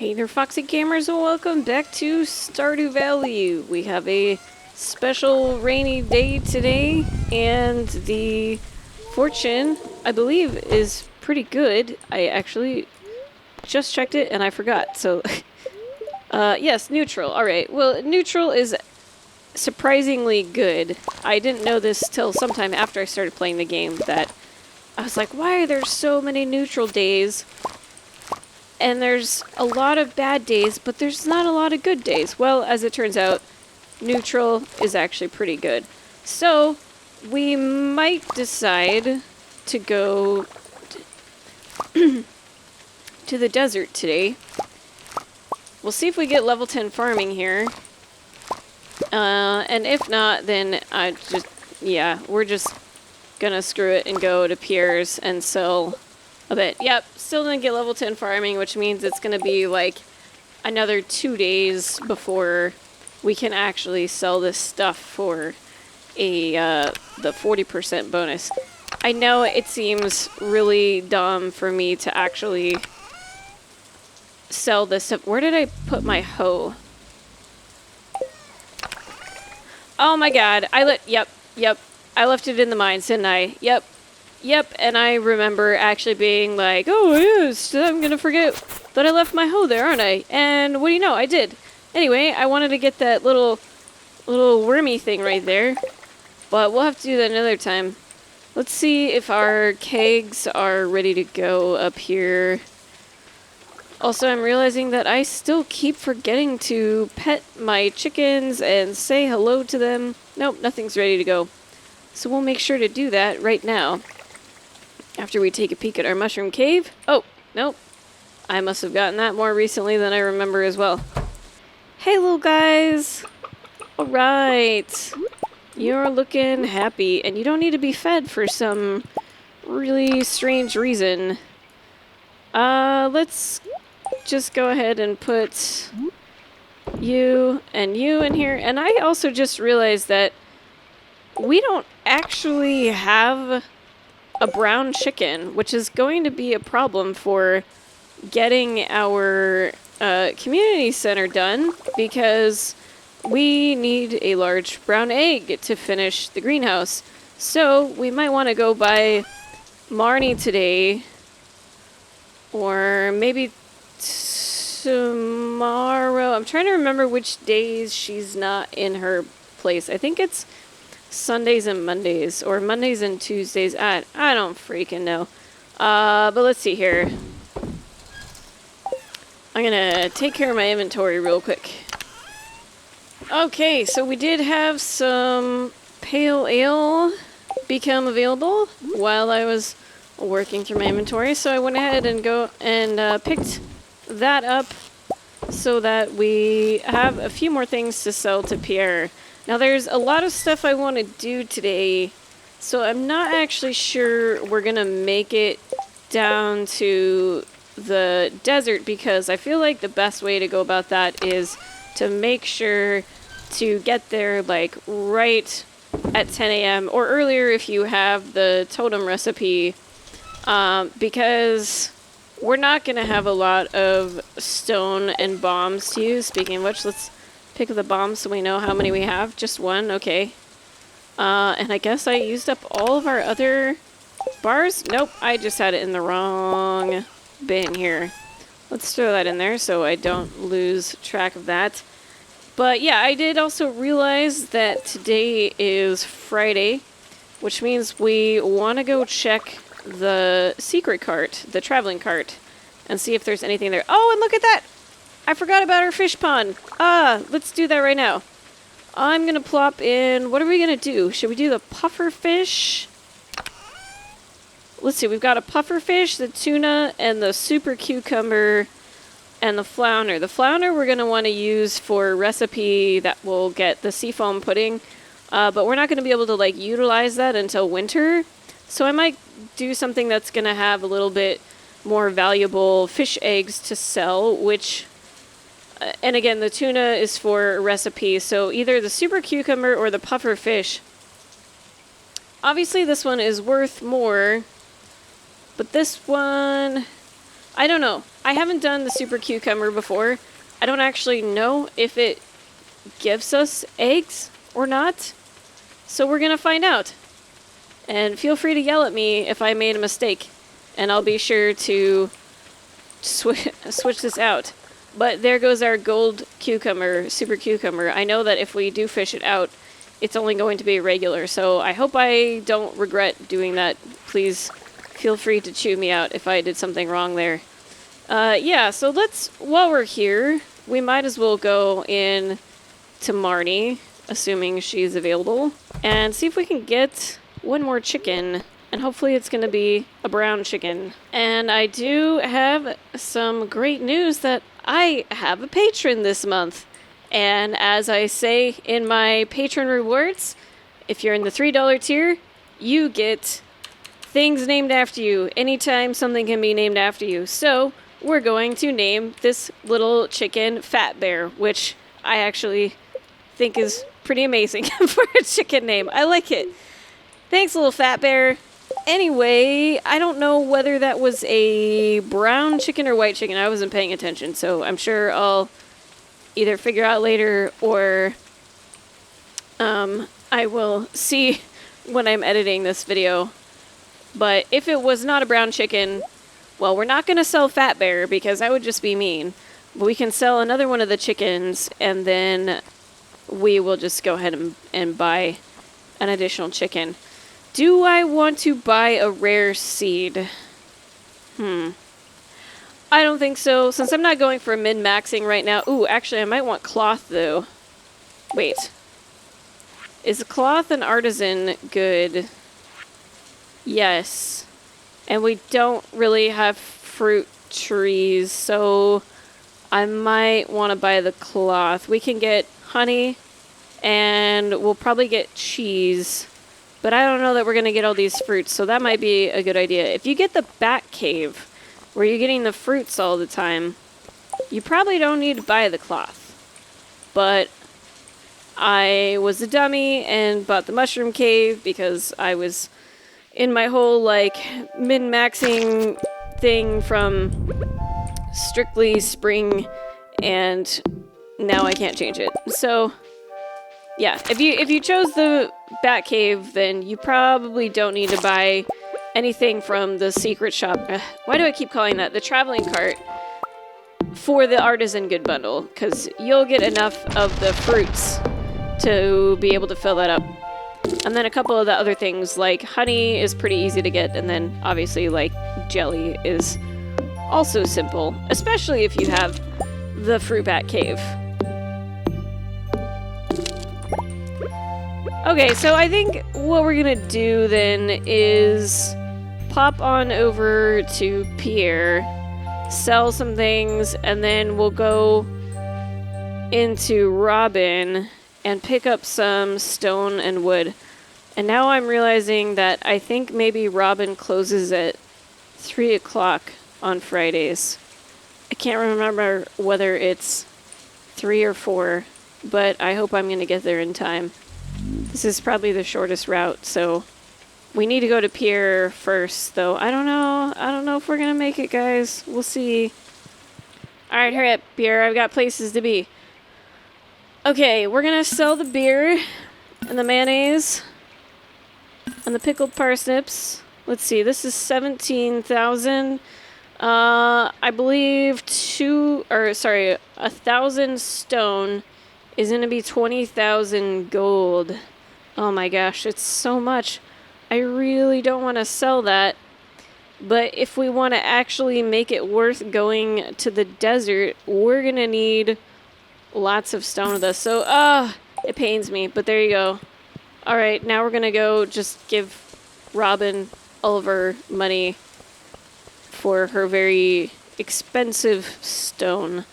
Hey there, Foxy gamers, and welcome back to Stardew Valley. We have a special rainy day today, and the fortune, I believe, is pretty good. I actually just checked it and I forgot, so yes, neutral. Alright, well, neutral is surprisingly good. I didn't know this till sometime after I started playing the game that I was like, why are there so many neutral days? And there's a lot of bad days, but there's not a lot of good days. Well, as it turns out, neutral is actually pretty good. So, we might decide to go to the desert today. We'll see if we get level 10 farming here. And if not, then we're just gonna screw it and go to Pierre's and sell a bit. Yep, still didn't get level 10 farming, which means it's gonna be like another 2 days before we can actually sell this stuff for the 40% bonus. I know it seems really dumb for me to actually sell this stuff. Where did I put my hoe? Oh my god, yep, I left it in the mines, didn't I? Yep, and I remember actually being like, oh yes, I'm gonna forget that I left my hoe there, aren't I? And what do you know, I did. Anyway, I wanted to get that little wormy thing right there, but we'll have to do that another time. Let's see if our kegs are ready to go up here. Also, I'm realizing that I still keep forgetting to pet my chickens and say hello to them. Nope, nothing's ready to go. So we'll make sure to do that right now. After we take a peek at our mushroom cave. Oh, nope. I must have gotten that more recently than I remember as well. Hey, little guys. All right. You're looking happy, and you don't need to be fed for some really strange reason. Let's just go ahead and put you and you in here. And I also just realized that we don't actually have a brown chicken, which is going to be a problem for getting our community center done, because we need a large brown egg to finish the greenhouse. So we might want to go by Marnie today, or maybe tomorrow. I'm trying to remember which days she's not in her place. I think it's Sundays and Mondays, or Mondays and Tuesdays. I don't freaking know. But let's see here. I'm gonna take care of my inventory real quick. Okay, so we did have some pale ale become available while I was working through my inventory, so I went ahead and picked that up so that we have a few more things to sell to Pierre. Now, there's a lot of stuff I want to do today, so I'm not actually sure we're going to make it down to the desert, because I feel like the best way to go about that is to make sure to get there, like, right at 10 a.m. or earlier if you have the totem recipe, because we're not going to have a lot of stone and bombs to use. Speaking of which, let's pick the bombs so we know how many we have. Just one, okay. And I guess I used up all of our other bars. Nope, I just had it in the wrong bin here. Let's throw that in there so I don't lose track of that. But yeah, I did also realize that today is Friday, which means we want to go check the secret cart, the traveling cart, and see if there's anything there. Oh, and look at that! I forgot about our fish pond. Let's do that right now. I'm going to plop in... What are we going to do? Should we do the puffer fish? Let's see. We've got a puffer fish, the tuna, and the super cucumber, and the flounder. The flounder we're going to want to use for a recipe that will get the seafoam pudding. But we're not going to be able to, like, utilize that until winter. So I might do something that's going to have a little bit more valuable fish eggs to sell, which... and again, the tuna is for a recipe, so either the super cucumber or the puffer fish. Obviously, this one is worth more, but this one, I don't know. I haven't done the super cucumber before. I don't actually know if it gives us eggs or not. So we're gonna find out. And feel free to yell at me if I made a mistake. And I'll be sure to switch this out. But there goes our gold cucumber, super cucumber. I know that if we do fish it out, it's only going to be regular. So I hope I don't regret doing that. Please feel free to chew me out if I did something wrong there. Yeah, so while we're here, we might as well go in to Marnie, assuming she's available, and see if we can get one more chicken. And hopefully it's going to be a brown chicken. And I do have some great news that I have a patron this month. And as I say in my Patron Rewards, if you're in the $3 tier, you get things named after you. Anytime something can be named after you. So we're going to name this little chicken Fat Bear, which I actually think is pretty amazing for a chicken name. I like it. Thanks, little Fat Bear. Anyway, I don't know whether that was a brown chicken or white chicken. I wasn't paying attention, so I'm sure I'll either figure out later or I will see when I'm editing this video. But if it was not a brown chicken, well, we're not going to sell Fat Bear because that would just be mean. But we can sell another one of the chickens, and then we will just go ahead and buy an additional chicken. Do I want to buy a rare seed? I don't think so, since I'm not going for min-maxing right now. Ooh, actually, I might want cloth, though. Wait. Is cloth and artisan good? Yes. And we don't really have fruit trees, so I might want to buy the cloth. We can get honey, and we'll probably get cheese. But I don't know that we're going to get all these fruits, so that might be a good idea. If you get the bat cave, where you're getting the fruits all the time, you probably don't need to buy the cloth. But I was a dummy and bought the mushroom cave because I was in my whole, like, min-maxing thing from strictly spring, and now I can't change it. So yeah, if you chose the bat cave, then you probably don't need to buy anything from the secret shop. Why do I keep calling that? The traveling cart for the artisan good bundle, because you'll get enough of the fruits to be able to fill that up. And then a couple of the other things, like honey is pretty easy to get, and then obviously like jelly is also simple, especially if you have the fruit bat cave. Okay, so I think what we're gonna do then is pop on over to Pierre, sell some things, and then we'll go into Robin and pick up some stone and wood. And now I'm realizing that I think maybe Robin closes at 3 o'clock on Fridays. I can't remember whether it's 3 or 4, but I hope I'm gonna get there in time. This is probably the shortest route, so we need to go to Pierre first, though. I don't know if we're gonna make it, guys. We'll see. Alright, hurry up, Pierre. I've got places to be. Okay, we're gonna sell the beer and the mayonnaise and the pickled parsnips. Let's see, this is 17,000. I believe 1,000 stone is gonna be 20,000 gold. Oh my gosh, it's so much. I really don't want to sell that. But if we want to actually make it worth going to the desert, we're gonna need lots of stone with us. So, it pains me, but there you go. Alright, now we're gonna go just give Robin all of her money for her very expensive stone.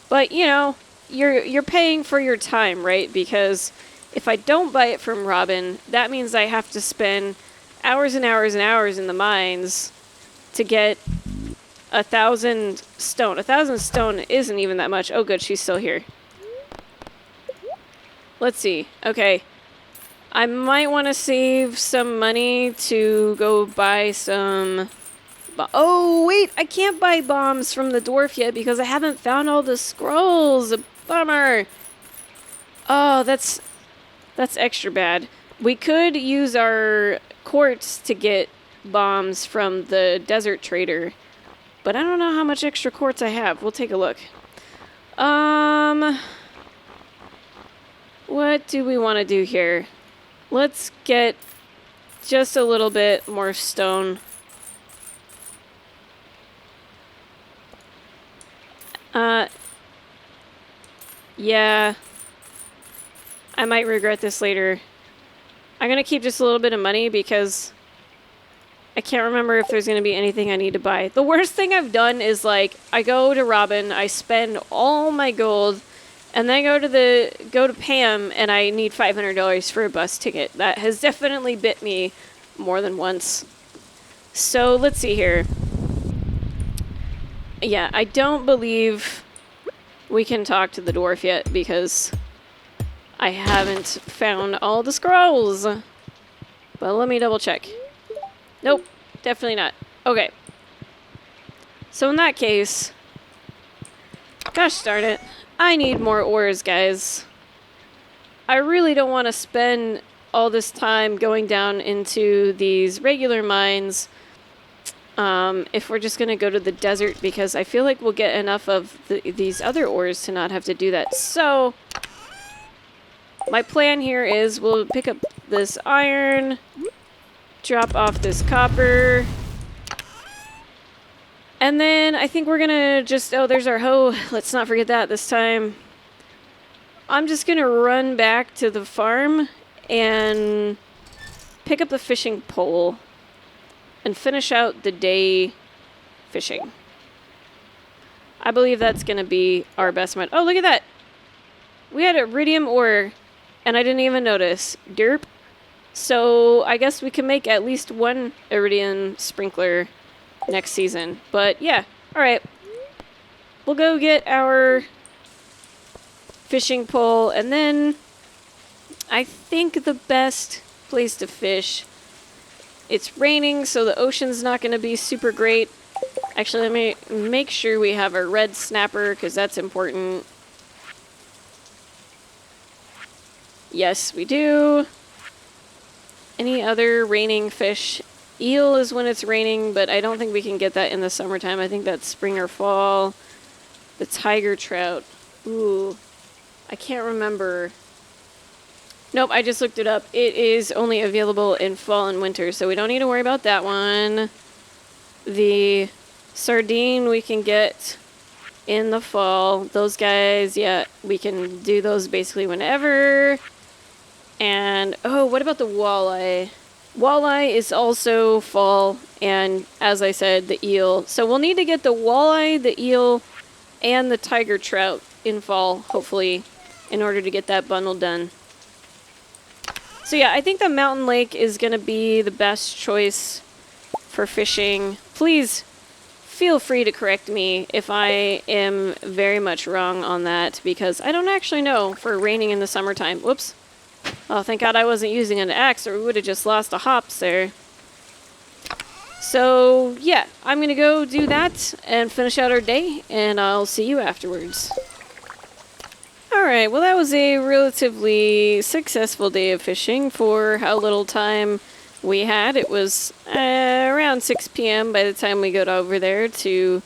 But, you know, you're paying for your time, right? Because if I don't buy it from Robin, that means I have to spend hours and hours and hours in the mines to get 1,000 stone. 1,000 stone isn't even that much. Oh, good, she's still here. Let's see. Okay. I might want to save some money to go buy some Oh, wait, I can't buy bombs from the dwarf yet because I haven't found all the scrolls. Bummer. Oh, that's extra bad. We could use our quartz to get bombs from the desert trader, but I don't know how much extra quartz I have. We'll take a look. What do we want to do here? Let's get just a little bit more stone. Yeah. I might regret this later. I'm gonna keep just a little bit of money because I can't remember if there's gonna be anything I need to buy. The worst thing I've done is, like, I go to Robin, I spend all my gold, and then I go to Pam, and I need $500 for a bus ticket. That has definitely bit me more than once. So let's see here. Yeah, I don't believe we can talk to the dwarf yet because I haven't found all the scrolls. But let me double check. Nope, definitely not. Okay. So in that case, gosh darn it, I need more ores, guys. I really don't want to spend all this time going down into these regular mines if we're just going to go to the desert, because I feel like we'll get enough of these other ores to not have to do that. So my plan here is we'll pick up this iron, drop off this copper, and then I think we're gonna just, oh, there's our hoe. Let's not forget that this time. I'm just gonna run back to the farm and pick up the fishing pole and finish out the day fishing. I believe that's gonna be our best bet. Oh, look at that. We had iridium ore and I didn't even notice. Derp. So I guess we can make at least one iridium sprinkler next season. But yeah, alright. We'll go get our fishing pole, and then I think the best place to fish, it's raining, so the ocean's not going to be super great. Actually, let me make sure we have our red snapper, because that's important. Yes, we do. Any other raining fish? Eel is when it's raining, but I don't think we can get that in the summertime. I think that's spring or fall. The tiger trout. Ooh, I can't remember. Nope, I just looked it up. It is only available in fall and winter, so we don't need to worry about that one. The sardine we can get in the fall. Those guys, yeah, we can do those basically whenever. And, oh, what about the walleye? Walleye is also fall, and as I said, the eel. So we'll need to get the walleye, the eel, and the tiger trout in fall, hopefully, in order to get that bundle done. So yeah, I think the mountain lake is going to be the best choice for fishing. Please feel free to correct me if I am very much wrong on that, because I don't actually know for raining in the summertime. Whoops. Oh, thank God I wasn't using an axe, or we would have just lost the hops there. So, yeah, I'm going to go do that and finish out our day, and I'll see you afterwards. Alright, well that was a relatively successful day of fishing for how little time we had. It was around 6 p.m. by the time we got over there to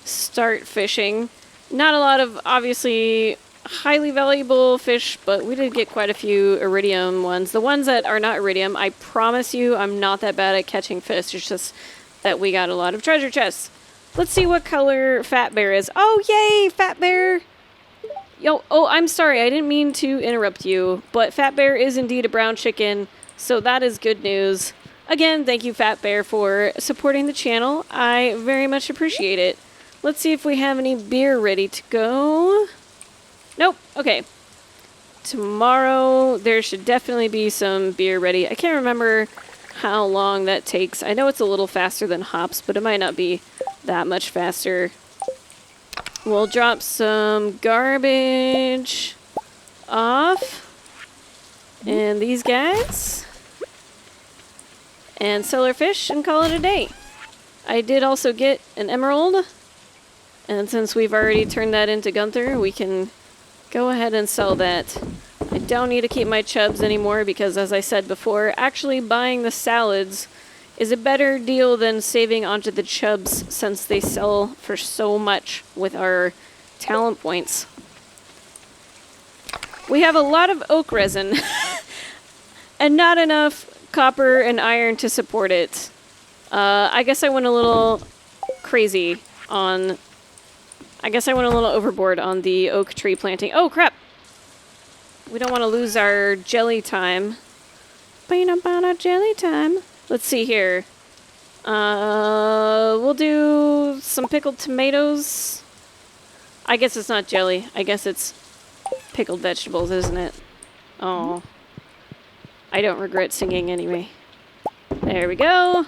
start fishing. Not a lot of, obviously, highly valuable fish, but we did get quite a few iridium ones. The ones that are not iridium, I promise you I'm not that bad at catching fish. It's just that we got a lot of treasure chests. Let's see what color Fat Bear is. Oh, yay, Fat Bear! Yo, oh, I'm sorry, I didn't mean to interrupt you, but Fat Bear is indeed a brown chicken, so that is good news. Again, thank you, Fat Bear, for supporting the channel. I very much appreciate it. Let's see if we have any beer ready to go. Nope. Okay. Tomorrow, there should definitely be some beer ready. I can't remember how long that takes. I know it's a little faster than hops, but it might not be that much faster. We'll drop some garbage off. And these guys. And sell our fish and call it a day. I did also get an emerald. And since we've already turned that into Gunther, we can go ahead and sell that. I don't need to keep my chubs anymore because, as I said before, actually buying the salads is a better deal than saving onto the chubs since they sell for so much with our talent points. We have a lot of oak resin and not enough copper and iron to support it. I guess I went a little crazy on... I guess I went a little overboard on the oak tree planting. Oh, crap! We don't want to lose our jelly time. Jelly time. Let's see here. We'll do some pickled tomatoes. I guess it's not jelly. I guess it's pickled vegetables, isn't it? Oh. I don't regret singing anyway. There we go.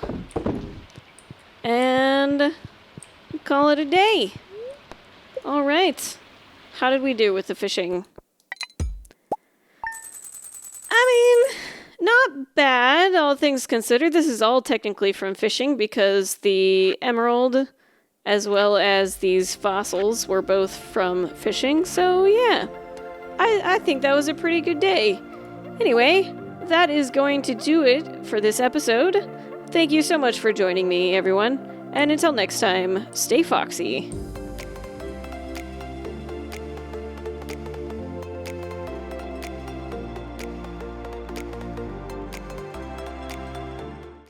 And call it a day. All right. How did we do with the fishing? I mean, not bad, all things considered. This is all technically from fishing because the emerald as well as these fossils were both from fishing. So yeah, I think that was a pretty good day. Anyway, that is going to do it for this episode. Thank you so much for joining me, everyone. And until next time, stay foxy.